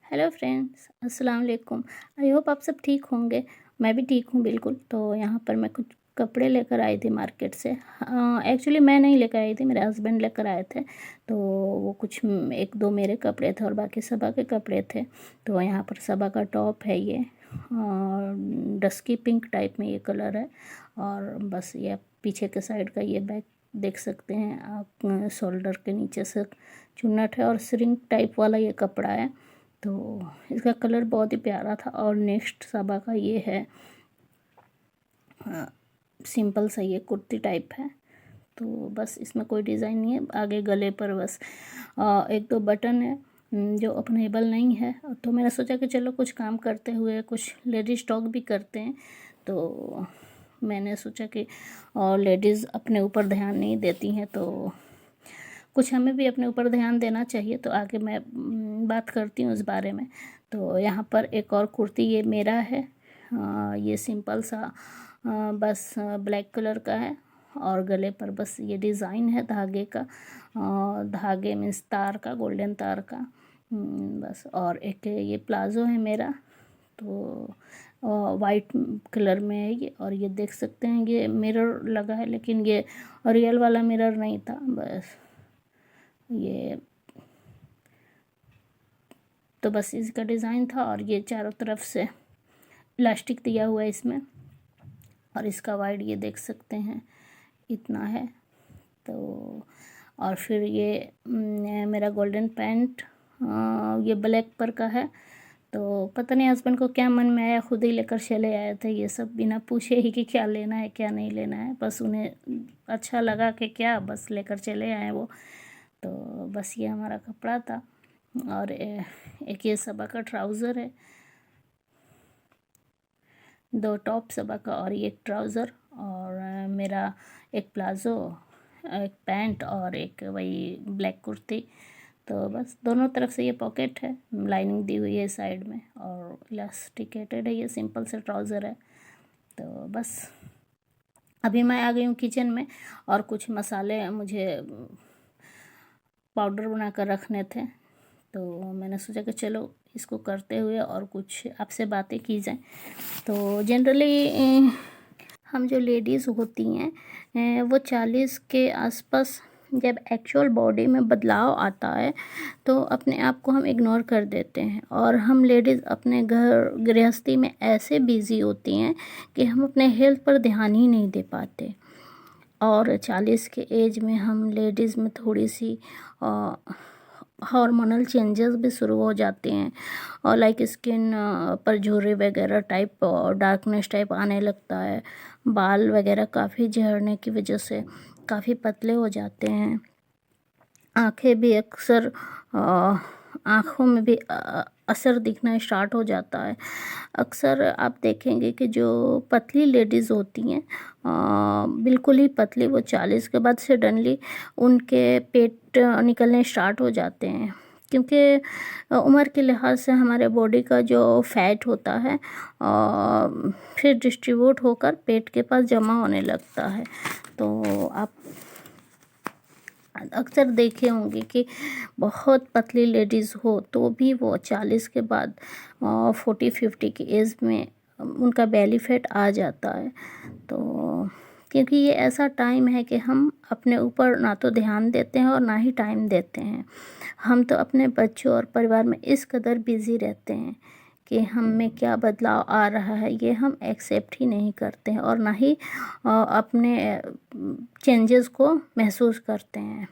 Hello friends, अस्सलाम वालेकुम। I hope आप सब ठीक होंगे। मैं भी ठीक हूँ बिल्कुल। तो यहाँ पर मैं कुछ कपड़े लेकर आई थी मार्केट से। एक्चुअली मैं नहीं लेकर आई थी, मेरे हस्बैंड लेकर आए थे। तो वो कुछ एक दो मेरे कपड़े थे और बाकी सबा के कपड़े थे। तो यहाँ पर सबा का टॉप है ये, डस्की पिंक टाइप में ये कलर है। और बस ये पीछे के साइड का ये बैक देख सकते हैं आप, शोल्डर के नीचे से चुन्नट है और श्रिंक टाइप वाला ये कपड़ा है। तो इसका कलर बहुत ही प्यारा था। और नेक्स्ट सबा का ये है, सिंपल सा ये कुर्ती टाइप है। तो बस इसमें कोई डिज़ाइन नहीं है, आगे गले पर बस एक दो बटन है जो ओपनेबल नहीं है। तो मैंने सोचा कि चलो कुछ काम करते हुए कुछ लेडीज़ टॉक भी करते हैं। तो मैंने सोचा कि लेडीज़ अपने ऊपर ध्यान नहीं देती हैं, तो कुछ हमें भी अपने ऊपर ध्यान देना चाहिए। तो आगे मैं बात करती हूँ उस बारे में। तो यहाँ पर एक और कुर्ती ये मेरा है। ये सिंपल सा बस ब्लैक कलर का है और गले पर बस ये डिज़ाइन है धागे का, धागे मीन्स तार का, गोल्डन तार का। बस और एक ये प्लाज़ो है मेरा, तो वाइट कलर में है ये। और ये देख सकते हैं ये मिरर लगा है, लेकिन ये रियल वाला मिरर नहीं था। बस ये तो बस इसका डिज़ाइन था। और ये चारों तरफ से इलास्टिक दिया हुआ है इसमें। और इसका वाइड ये देख सकते हैं इतना है। तो और फिर ये मेरा गोल्डन पैंट ये ब्लैक पर का है। तो पता नहीं हस्बैंड को क्या मन में आया, खुद ही लेकर चले आए थे ये सब, बिना पूछे ही कि क्या लेना है क्या नहीं लेना है। बस उन्हें अच्छा लगा कि क्या, बस लेकर चले आए वो। तो बस ये हमारा कपड़ा था। और एक ये सबा का ट्राउज़र है, दो टॉप सबा का और ये एक ट्राउज़र। और मेरा एक प्लाज़ो, एक पैंट और एक वही ब्लैक कुर्ती। तो बस दोनों तरफ से ये पॉकेट है, लाइनिंग दी हुई है साइड में और इलास्टिकेटेड है। ये सिंपल से ट्राउज़र है। तो बस अभी मैं आ गई हूँ किचन में और कुछ मसाले मुझे पाउडर बना कर रखने थे। तो मैंने सोचा कि चलो इसको करते हुए और कुछ आपसे बातें की जाएं। तो जनरली हम जो लेडीज़ होती हैं वो 40 के आसपास जब एक्चुअल बॉडी में बदलाव आता है तो अपने आप को हम इग्नोर कर देते हैं। और हम लेडीज़ अपने घर गृहस्थी में ऐसे बिज़ी होती हैं कि हम अपने हेल्थ पर ध्यान ही नहीं दे पाते। और 40 के एज में हम लेडीज़ में थोड़ी सी हार्मोनल चेंजेस भी शुरू हो जाते हैं। और लाइक स्किन पर झुर्री वगैरह टाइप और डार्कनेस टाइप आने लगता है। बाल वगैरह काफ़ी झड़ने की वजह से काफ़ी पतले हो जाते हैं। आँखें भी अक्सर आँखों में भी असर दिखना स्टार्ट हो जाता है। अक्सर आप देखेंगे कि जो पतली लेडीज़ होती हैं, बिल्कुल ही पतली, वो 40 के बाद सडनली उनके पेट निकलने स्टार्ट हो जाते हैं। क्योंकि उम्र के लिहाज से हमारे बॉडी का जो फैट होता है फिर डिस्ट्रीब्यूट होकर पेट के पास जमा होने लगता है। तो आप अक्सर देखे होंगे कि बहुत पतली लेडीज़ हो तो भी वो 40 के बाद 40-50 की एज में उनका बेली फैट आ जाता है। तो क्योंकि ये ऐसा टाइम है कि हम अपने ऊपर ना तो ध्यान देते हैं और ना ही टाइम देते हैं। हम तो अपने बच्चों और परिवार में इस कदर बिज़ी रहते हैं कि हम में क्या बदलाव आ रहा है ये हम एक्सेप्ट ही नहीं करते हैं और ना ही अपने चेंजेस को महसूस करते हैं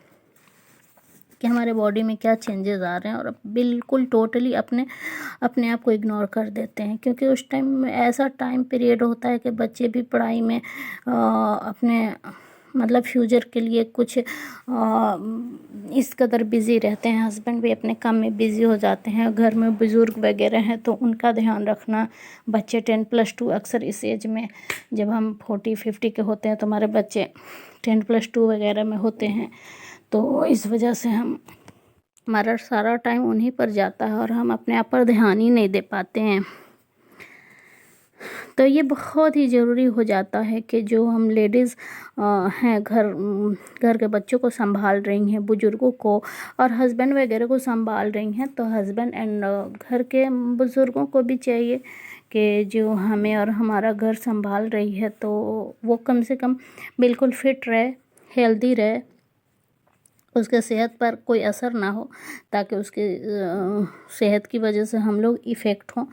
कि हमारे बॉडी में क्या चेंजेस आ रहे हैं। और बिल्कुल टोटली अपने आप को इग्नोर कर देते हैं। क्योंकि उस टाइम में ऐसा टाइम पीरियड होता है कि बच्चे भी पढ़ाई में अपने मतलब फ्यूचर के लिए कुछ इस कदर बिज़ी रहते हैं। हस्बैंड भी अपने काम में बिज़ी हो जाते हैं। घर में बुज़ुर्ग वगैरह हैं तो उनका ध्यान रखना। बच्चे 10+2 अक्सर इस एज में जब हम 40-50 के होते हैं तो हमारे बच्चे 10+2 वगैरह में होते हैं। तो इस वजह से हमारा सारा टाइम उन्हीं पर जाता है और हम अपने आप पर ध्यान ही नहीं दे पाते हैं। तो ये बहुत ही ज़रूरी हो जाता है कि जो हम लेडीज़ हैं, घर के बच्चों को संभाल रही हैं, बुज़ुर्गों को और हस्बैंड वगैरह को संभाल रही हैं, तो हस्बैंड एंड घर के बुज़ुर्गों को भी चाहिए कि जो हमें और हमारा घर संभाल रही है तो वो कम से कम बिल्कुल फिट रहे, हेल्दी रहे, उसके सेहत पर कोई असर ना हो, ताकि उसके सेहत की वजह से हम लोग इफ़ेक्ट हों।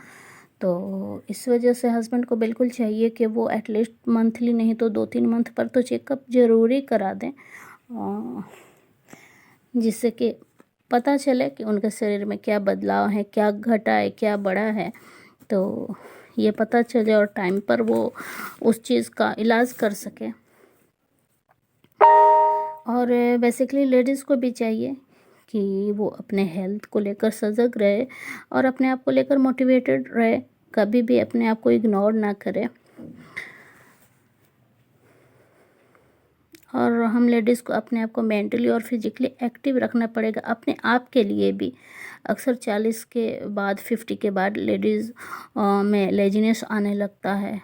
तो इस वजह से हस्बैंड को बिल्कुल चाहिए कि वो एटलीस्ट मंथली नहीं तो 2-3 मंथ पर तो चेकअप ज़रूरी करा दें, जिससे कि पता चले कि उनके शरीर में क्या बदलाव है, क्या घटा है, क्या बढ़ा है, तो ये पता चले और टाइम पर वो उस चीज़ का इलाज कर सके। और बेसिकली लेडीज़ को भी चाहिए कि वो अपने हेल्थ को लेकर सजग रहे और अपने आप को लेकर मोटिवेटेड रहे, कभी भी अपने आप को इग्नोर ना करे। और हम लेडीज़ को अपने आप को मेंटली और फिजिकली एक्टिव रखना पड़ेगा, अपने आप के लिए भी। अक्सर 40 के बाद 50 के बाद लेडीज़ में लेजीनेस आने लगता है,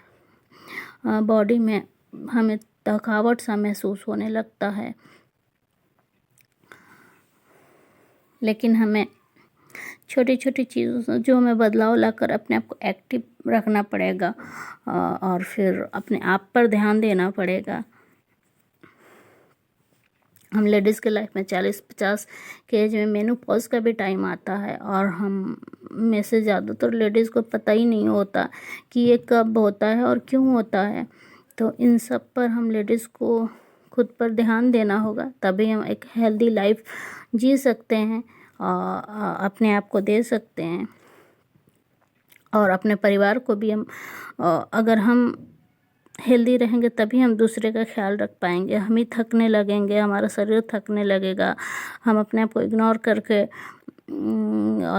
बॉडी में हमें थकावट सा महसूस होने लगता है, लेकिन हमें छोटी छोटी चीज़ों जो हमें बदलाव लाकर अपने आप को एक्टिव रखना पड़ेगा और फिर अपने आप पर ध्यान देना पड़ेगा। हम लेडीज़ के लाइफ में 40-50 के एज में मेनोपॉज का भी टाइम आता है और हम में से ज़्यादातर लेडीज़ को पता ही नहीं होता कि ये कब होता है और क्यों होता है। तो इन सब पर हम लेडीज़ को खुद पर ध्यान देना होगा, तभी हम एक हेल्दी लाइफ जी सकते हैं, अपने आप को दे सकते हैं और अपने परिवार को भी हम अगर हम हेल्दी रहेंगे तभी हम दूसरे का ख्याल रख पाएंगे। हम ही थकने लगेंगे, हमारा शरीर थकने लगेगा, हम अपने आप को इग्नोर करके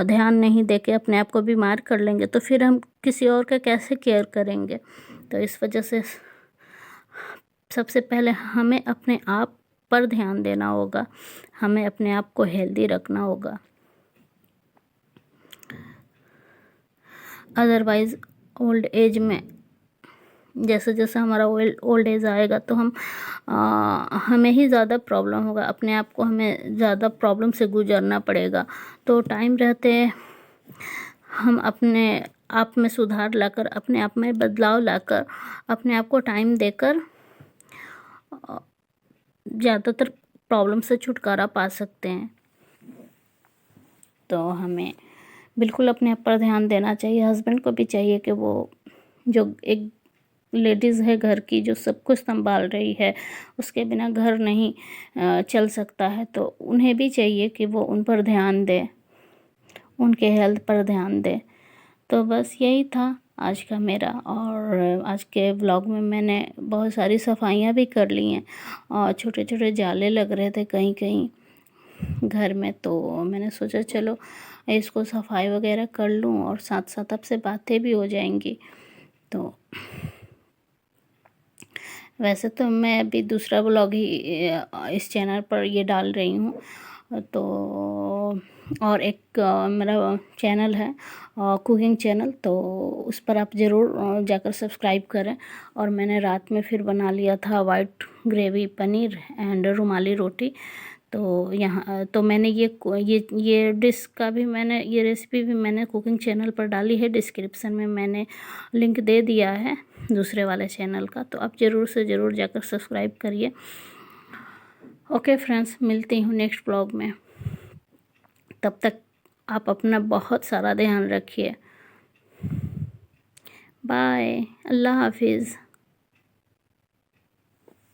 ध्यान नहीं देके अपने आप को बीमार कर लेंगे, तो फिर हम किसी और का कैसे केयर करेंगे। तो इस वजह से सबसे पहले हमें अपने आप पर ध्यान देना होगा, हमें अपने आप को हेल्दी रखना होगा। अदरवाइज़ ओल्ड एज में जैसे जैसे हमारा ओल्ड एज आएगा तो हमें ही ज़्यादा प्रॉब्लम होगा, अपने आप को हमें ज़्यादा प्रॉब्लम से गुजरना पड़ेगा। तो टाइम रहते हम अपने आप में सुधार लाकर, अपने आप में बदलाव लाकर, अपने आप को टाइम देकर ज़्यादातर प्रॉब्लम से छुटकारा पा सकते हैं। तो हमें बिल्कुल अपने आप पर ध्यान देना चाहिए। हस्बैंड को भी चाहिए कि वो जो एक लेडीज़ है घर की, जो सब कुछ संभाल रही है, उसके बिना घर नहीं चल सकता है, तो उन्हें भी चाहिए कि वो उन पर ध्यान दे, उनके हेल्थ पर ध्यान दे। तो बस यही था आज का मेरा, और आज के व्लॉग में मैंने बहुत सारी सफाइयाँ भी कर ली हैं और छोटे छोटे जाले लग रहे थे कहीं कहीं घर में, तो मैंने सोचा चलो इसको सफाई वगैरह कर लूँ और साथ साथ आपसे बातें भी हो जाएंगी। तो वैसे तो मैं अभी दूसरा व्लॉग ही इस चैनल पर ये डाल रही हूँ, तो और एक मेरा चैनल है कुकिंग चैनल, तो उस पर आप ज़रूर जाकर सब्सक्राइब करें। और मैंने रात में फिर बना लिया था वाइट ग्रेवी पनीर एंड रुमाली रोटी। तो यहाँ तो मैंने ये डिश का भी मैंने ये रेसिपी भी मैंने कुकिंग चैनल पर डाली है, डिस्क्रिप्शन में मैंने लिंक दे दिया है दूसरे वाले चैनल का, तो आप ज़रूर से ज़रूर जाकर सब्सक्राइब करिए। ओके फ्रेंड्स, मिलती हूँ नेक्स्ट ब्लॉग में, तब तक आप अपना बहुत सारा ध्यान रखिए। बाय, अल्लाह हाफिज़।